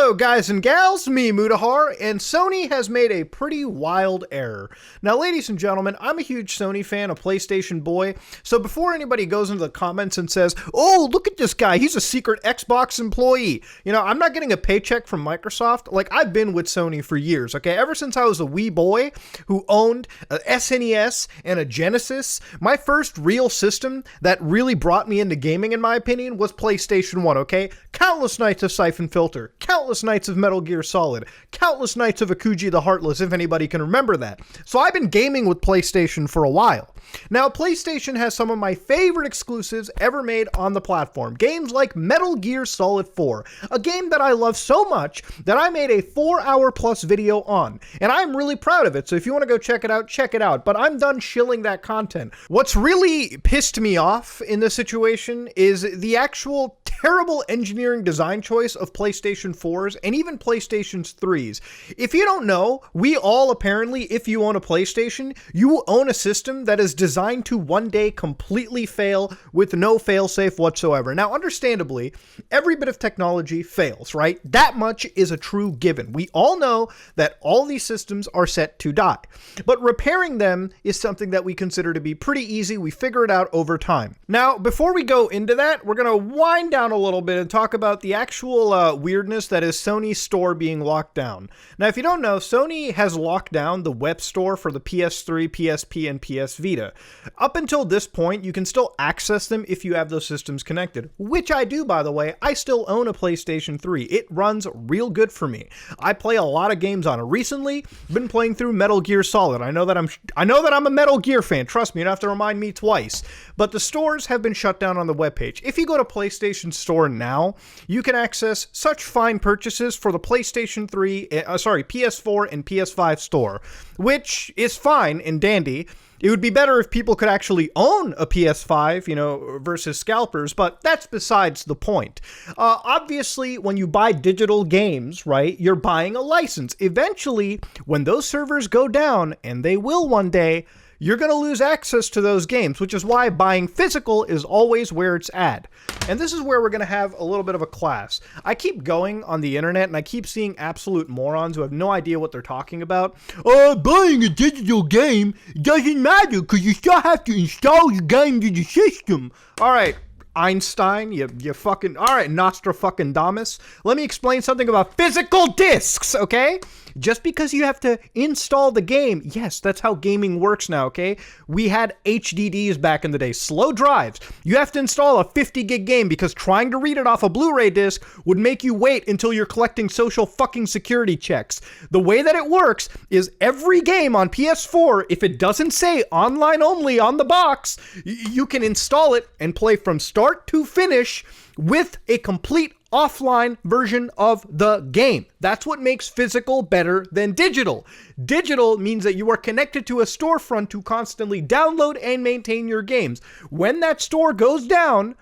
Hello guys and gals, me Mudahar, and Sony has made a pretty wild error. Now ladies and gentlemen, I'm a huge Sony fan, a PlayStation boy, so before anybody goes into the comments and says, oh look at this guy, he's a secret Xbox employee, you know, I'm not getting a paycheck from Microsoft. Like, I've been with Sony for years, okay? Ever since I was a wee boy who owned a SNES and a Genesis, my first real system that really brought me into gaming, in my opinion, was PlayStation 1, okay? Countless nights of Siphon Filter, countless nights of Metal Gear Solid, countless nights of Akuji the Heartless, if anybody can remember that. So I've been gaming with PlayStation for a while. Now, PlayStation has some of my favorite exclusives ever made on the platform. Games like Metal Gear Solid 4, a game that I love so much that I made a 4-hour plus video on. And I'm really proud of it, so if you want to go check it out. But I'm done shilling that content. What's really pissed me off in this situation is the actual terrible engineering design choice of PlayStation 4s and even PlayStation 3s. If you don't know, we all apparently, if you own a PlayStation, you own a system that is designed to one day completely fail with no failsafe whatsoever. Now, understandably, every bit of technology fails, right? That much is a true given. We all know that all these systems are set to die, but repairing them is something that we consider to be pretty easy. We figure it out over time. Now, before we go into that, we're going to wind down a little bit and talk about the actual weirdness that is Sony's store being locked down. Now, if you don't know, Sony has locked down the web store for the PS3, PSP, and PS Vita. Up until this point, you can still access them if you have those systems connected, which I do, by the way. I still own a PlayStation 3. It runs real good for me. I play a lot of games on it. Recently, been playing through Metal Gear Solid. I know that I'm a Metal Gear fan. Trust me, you don't have to remind me twice. But the stores have been shut down on the webpage. If you go to PlayStation Store now, you can access such fine purchases for the PlayStation 3, PS4 and PS5 store, which is fine and dandy. It would be better if people could actually own a PS5, you know, versus scalpers, but that's besides the point. Obviously, when you buy digital games, right, you're buying a license. Eventually, when those servers go down, and they will one day, you're going to lose access to those games, which is why buying physical is always where it's at. And this is where we're going to have a little bit of a class. I keep going on the internet and I keep seeing absolute morons who have no idea what they're talking about. Buying a digital game doesn't matter because you still have to install the game to the system. All right, Einstein, you fucking... All right, Nostradamus. Let me explain something about physical discs, okay? Just because you have to install the game, yes, that's how gaming works now, okay? We had HDDs back in the day, slow drives. You have to install a 50 gig game because trying to read it off a Blu-ray disc would make you wait until you're collecting social fucking security checks. The way that it works is every game on PS4, if it doesn't say online only on the box, you can install it and play from start to finish with a complete offline version of the game. That's what makes physical better than digital. Digital means that you are connected to a storefront to constantly download and maintain your games. When that store goes down,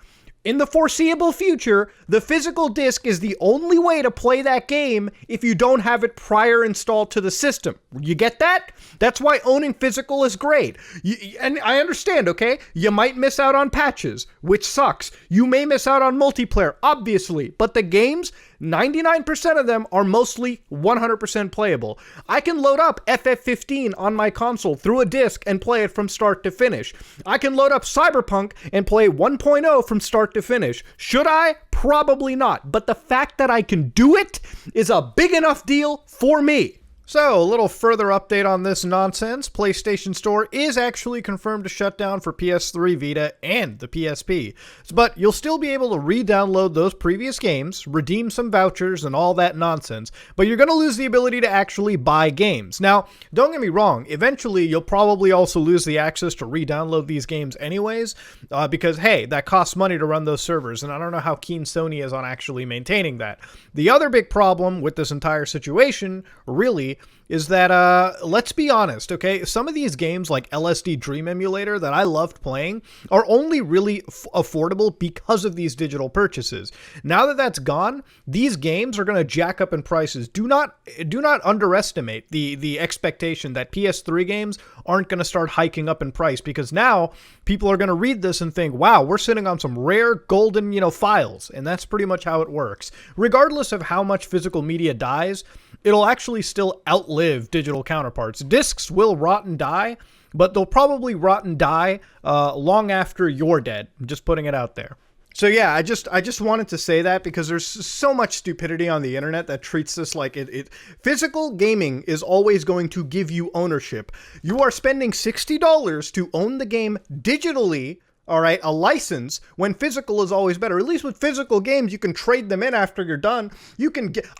in the foreseeable future, the physical disc is the only way to play that game if you don't have it prior installed to the system. You get that? That's why owning physical is great. And I understand, okay? You might miss out on patches, which sucks. You may miss out on multiplayer, obviously. But the games, 99% of them are mostly 100% playable. I can load up FF15 on my console through a disc and play it from start to finish. I can load up Cyberpunk and play 1.0 from start to finish. Should I? Probably not. But the fact that I can do it is a big enough deal for me. So, a little further update on this nonsense. PlayStation Store is actually confirmed to shut down for PS3, Vita, and the PSP. But you'll still be able to re-download those previous games, redeem some vouchers, and all that nonsense. But you're going to lose the ability to actually buy games. Now, don't get me wrong. Eventually, you'll probably also lose the access to re-download these games anyways. Because, hey, that costs money to run those servers. And I don't know how keen Sony is on actually maintaining that. The other big problem with this entire situation, really, say is that, let's be honest, okay? Some of these games like LSD Dream Emulator that I loved playing are only really affordable because of these digital purchases. Now that that's gone, these games are going to jack up in prices. Do not underestimate the expectation that PS3 games aren't going to start hiking up in price, because now people are going to read this and think, wow, we're sitting on some rare golden, files. And that's pretty much how it works. Regardless of how much physical media dies, it'll actually still outlive digital counterparts. Discs will rot and die, but they'll probably rot and die long after you're dead. I'm just putting it out there. So yeah, I just wanted to say that because there's so much stupidity on the internet that treats this like physical gaming is always going to give you ownership. You are spending $60 to own the game digitally, all right, a license, when physical is always better. At least with physical games, you can trade them in after you're done.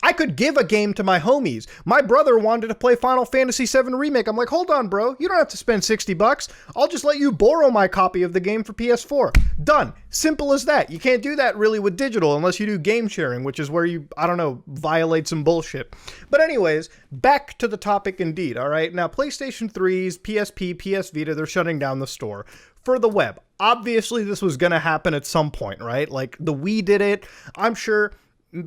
I could give a game to my homies. My brother wanted to play Final Fantasy VII Remake. I'm like, hold on, bro. You don't have to spend $60. I'll just let you borrow my copy of the game for PS4. Done. Simple as that. You can't do that really with digital unless you do game sharing, which is where you, I don't know, violate some bullshit. But anyways, back to the topic indeed, all right? Now, PlayStation 3s, PSP, PS Vita, they're shutting down the store for the web. Obviously, this was going to happen at some point, right? Like, the Wii did it. I'm sure,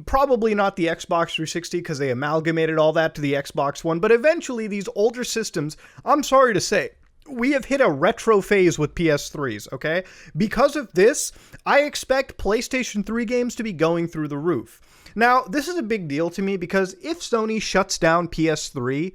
probably not the Xbox 360 because they amalgamated all that to the Xbox One, but eventually these older systems, I'm sorry to say, we have hit a retro phase with PS3s, okay? Because of this, I expect PlayStation 3 games to be going through the roof. Now, this is a big deal to me because if Sony shuts down PS3,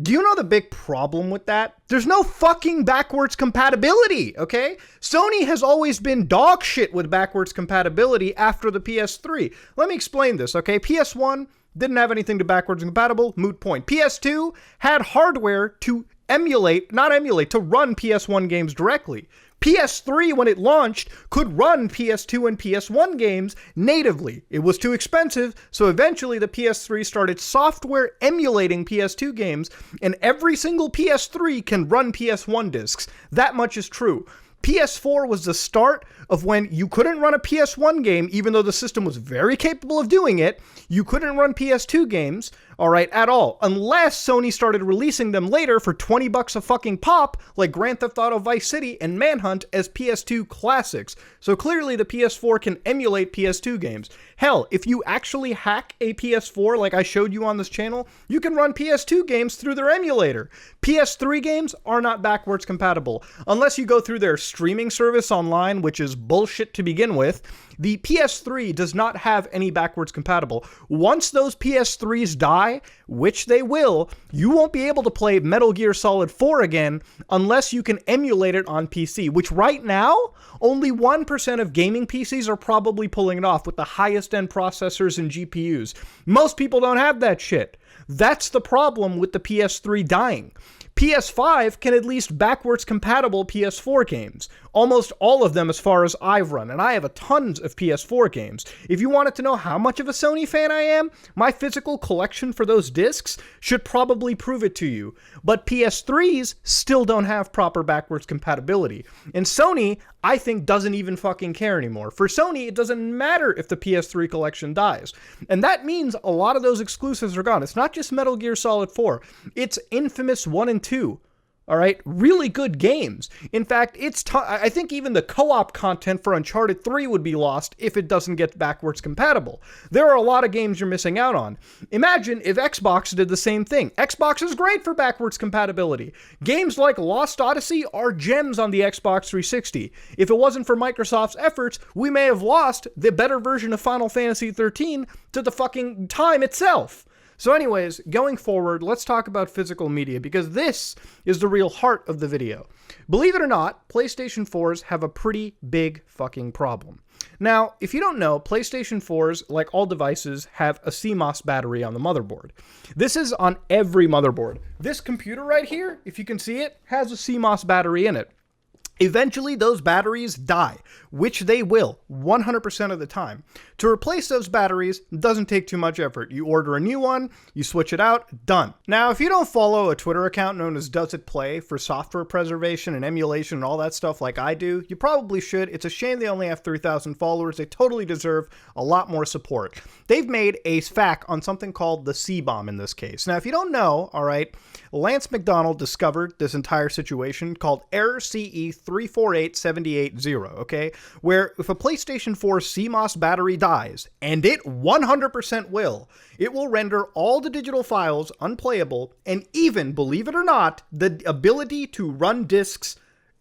do you know the big problem with that? There's no fucking backwards compatibility, okay? Sony has always been dog shit with backwards compatibility after the PS3. Let me explain this, okay? PS1 didn't have anything to backwards compatible, moot point. PS2 had hardware to to run PS1 games directly. PS3, when it launched, could run PS2 and PS1 games natively. It was too expensive, so eventually the PS3 started software emulating PS2 games, and every single PS3 can run PS1 discs. That much is true. PS4 was the start of when you couldn't run a PS1 game, even though the system was very capable of doing it. You couldn't run PS2 games, all right, at all, unless Sony started releasing them later for $20 a fucking pop, like Grand Theft Auto Vice City and Manhunt as PS2 classics. So clearly the PS4 can emulate PS2 games. Hell, if you actually hack a PS4 like I showed you on this channel, you can run PS2 games through their emulator. PS3 games are not backwards compatible. Unless you go through their streaming service online, which is bullshit to begin with, the PS3 does not have any backwards compatible. Once those PS3s die, which they will, you won't be able to play Metal Gear Solid 4 again unless you can emulate it on PC, which right now, only 1% of gaming PCs are probably pulling it off with the highest end processors and GPUs. Most people don't have that shit. That's the problem with the PS3 dying. PS5 can at least backwards compatible PS4 games. Almost all of them as far as I've run, and I have a tons of PS4 games. If you wanted to know how much of a Sony fan I am, my physical collection for those discs should probably prove it to you. But PS3s still don't have proper backwards compatibility. And Sony, I think, doesn't even fucking care anymore. For Sony, it doesn't matter if the PS3 collection dies. And that means a lot of those exclusives are gone. It's not just Metal Gear Solid 4. It's Infamous 1 and 2. All right, really good games. In fact, I think even the co-op content for Uncharted 3 would be lost if it doesn't get backwards compatible. There are a lot of games you're missing out on. Imagine if Xbox did the same thing. Xbox is great for backwards compatibility. Games like Lost Odyssey are gems on the Xbox 360. If it wasn't for Microsoft's efforts, we may have lost the better version of Final Fantasy 13 to the fucking time itself. So anyways, going forward, let's talk about physical media, because this is the real heart of the video. Believe it or not, PlayStation 4s have a pretty big fucking problem. Now, if you don't know, PlayStation 4s, like all devices, have a CMOS battery on the motherboard. This is on every motherboard. This computer right here, if you can see it, has a CMOS battery in it. Eventually, those batteries die, which they will, 100% of the time. To replace those batteries doesn't take too much effort. You order a new one, you switch it out, done. Now, if you don't follow a Twitter account known as Does It Play for software preservation and emulation and all that stuff like I do, you probably should. It's a shame they only have 3,000 followers. They totally deserve a lot more support. They've made a FAQ on something called the C-bomb in this case. Now, if you don't know, all right, Lance McDonald discovered this entire situation called error CE 348780, okay, where if a PlayStation 4 CMOS battery dies, and it 100% will, it will render all the digital files unplayable and even, believe it or not, the ability to run discs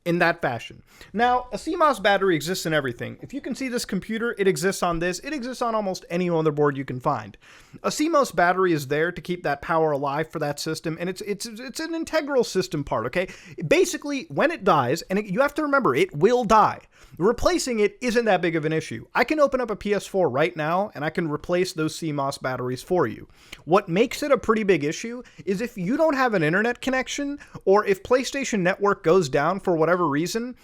in that fashion. Now, a CMOS battery exists in everything. If you can see this computer, it exists on this. It exists on almost any motherboard you can find. A CMOS battery is there to keep that power alive for that system, and it's an integral system part, okay? Basically, when it dies, and you have to remember, it will die. Replacing it isn't that big of an issue. I can open up a PS4 right now, and I can replace those CMOS batteries for you. What makes it a pretty big issue is if you don't have an internet connection, or if PlayStation Network goes down for whatever reason,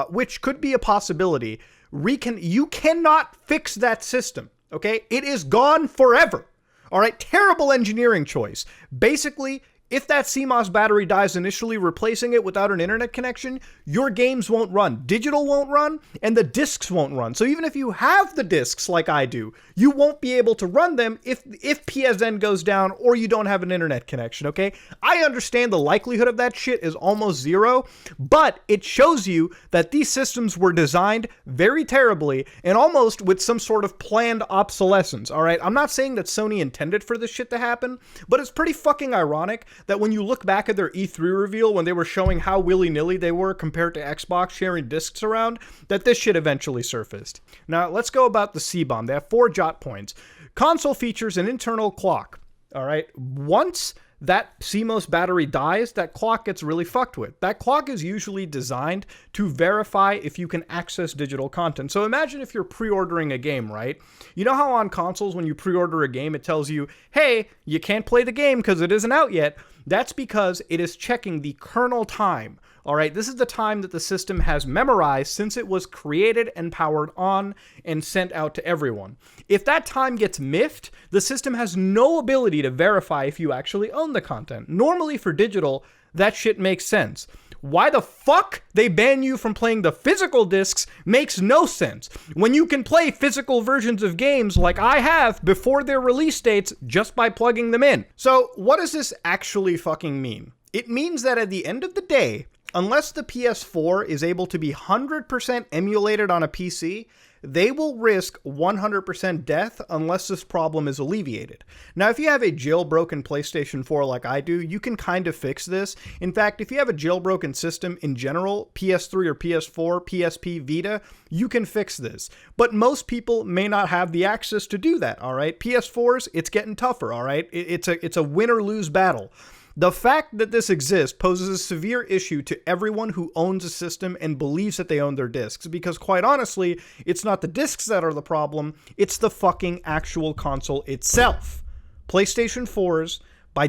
which could be a possibility, you cannot fix that system, okay? It is gone forever. All right, terrible engineering choice. Basically, if that CMOS battery dies initially, replacing it without an internet connection, your games won't run. Digital won't run, and the discs won't run. So even if you have the discs like I do, you won't be able to run them if PSN goes down or you don't have an internet connection, okay? I understand the likelihood of that shit is almost zero, but it shows you that these systems were designed very terribly and almost with some sort of planned obsolescence, all right? I'm not saying that Sony intended for this shit to happen, but it's pretty fucking ironic that when you look back at their E3 reveal, when they were showing how willy-nilly they were compared to Xbox sharing discs around, that this shit eventually surfaced. Now, let's go about the C-bomb. They have 4 jot points. Console features an internal clock, all right? Once that CMOS battery dies, that clock gets really fucked with. That clock is usually designed to verify if you can access digital content. So imagine if you're pre-ordering a game, right? You know how on consoles, when you pre-order a game, it tells you, hey, you can't play the game because it isn't out yet. That's because it is checking the kernel time. All right, this is the time that the system has memorized since it was created and powered on and sent out to everyone. If that time gets miffed, the system has no ability to verify if you actually own the content. Normally for digital, that shit makes sense. Why the fuck they ban you from playing the physical discs makes no sense. When you can play physical versions of games like I have before their release dates just by plugging them in. So what does this actually fucking mean? It means that at the end of the day, unless the PS4 is able to be 100% emulated on a PC, they will risk 100% death unless this problem is alleviated. Now, if you have a jailbroken PlayStation 4 like I do, you can kind of fix this. In fact, if you have a jailbroken system in general, PS3 or PS4, PSP, Vita, you can fix this. But most people may not have the access to do that, all right? PS4s, it's getting tougher, all right? It's a win or lose battle. The fact that this exists poses a severe issue to everyone who owns a system and believes that they own their discs, because quite honestly, it's not the discs that are the problem, it's the fucking actual console itself. PlayStation 4s, by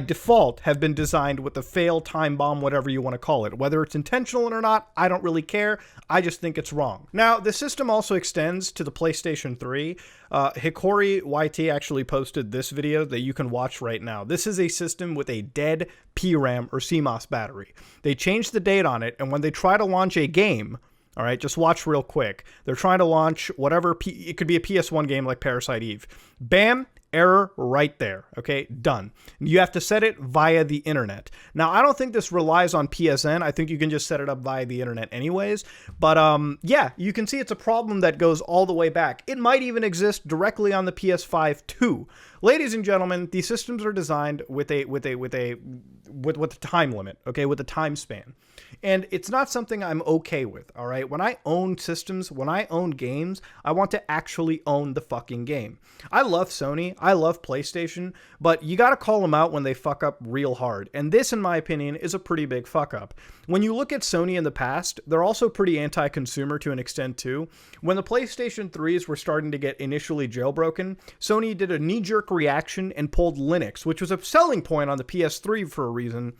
default, have been designed with a fail, time bomb, whatever you want to call it. Whether it's intentional or not, I don't really care. I just think it's wrong. Now, the system also extends to the PlayStation 3. Hikori YT actually posted this video that you can watch right now. This is a system with a dead PRAM or CMOS battery. They changed the date on it, and when they try to launch a game, all right, just watch real quick. They're trying to launch whatever, it could be a PS1 game like Parasite Eve. Bam! Error right there, okay? Done. You have to set it via the internet. Now, I don't think this relies on PSN. I think you can just set it up via the internet anyways. But yeah, you can see it's a problem that goes all the way back. It might even exist directly on the PS5 too. Ladies and gentlemen, these systems are designed with a time limit, okay, with a time span. And it's not something I'm okay with, all right? When I own systems, when I own games, I want to actually own the fucking game. I love Sony, I love PlayStation, but you gotta call them out when they fuck up real hard. And this, in my opinion, is a pretty big fuck up. When you look at Sony in the past, they're also pretty anti-consumer to an extent too. When the PlayStation 3s were starting to get initially jailbroken, Sony did a knee-jerk reaction and pulled Linux, which was a selling point on the PS3 for a reason,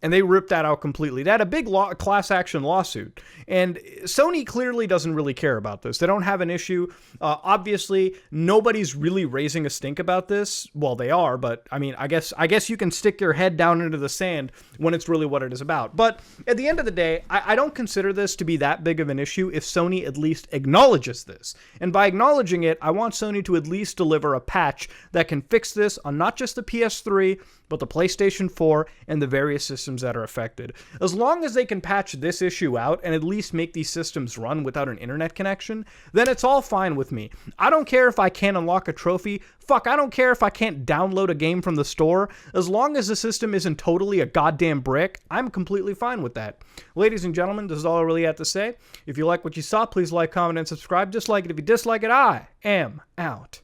And they ripped that out completely. They had a big class action lawsuit. And Sony clearly doesn't really care about this. They don't have an issue. Obviously, nobody's really raising a stink about this. Well, they are, but I mean, I guess you can stick your head down into the sand when it's really what it is about. But at the end of the day, I don't consider this to be that big of an issue if Sony at least acknowledges this. And by acknowledging it, I want Sony to at least deliver a patch that can fix this on not just the PS3, but the PlayStation 4 and the various systems that are affected. As long as they can patch this issue out and at least make these systems run without an internet connection, then it's all fine with me. I don't care if I can't unlock a trophy. Fuck, I don't care if I can't download a game from the store. As long as the system isn't totally a goddamn brick, I'm completely fine with that. Ladies and gentlemen, this is all I really have to say. If you like what you saw, please like, comment, and subscribe. Dislike it if you dislike it. I am out.